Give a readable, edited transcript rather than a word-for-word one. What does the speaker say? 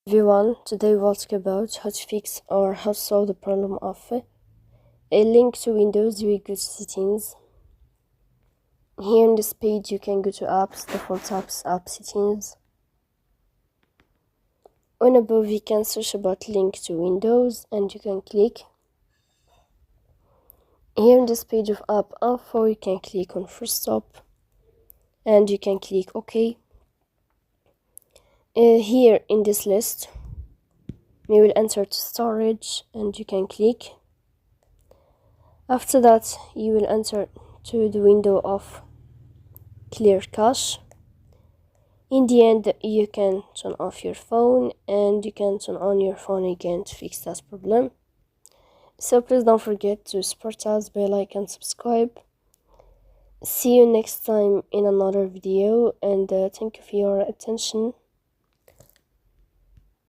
Everyone, today we'll talk about how to fix or how to solve the problem of a link to Windows. We go to settings. Here in this page you can go to apps, default apps, app settings. On above you can search about link to Windows and you can click. Here in this page of app info you can click on first stop and you can click OK. Here in this list we will enter to storage and you can click. After that you will enter to the window of clear cache. In the end you can turn off your phone and you can turn on your phone again to fix that problem. So please don't forget to support us by like and subscribe. See you next time in another video and thank you for your attention.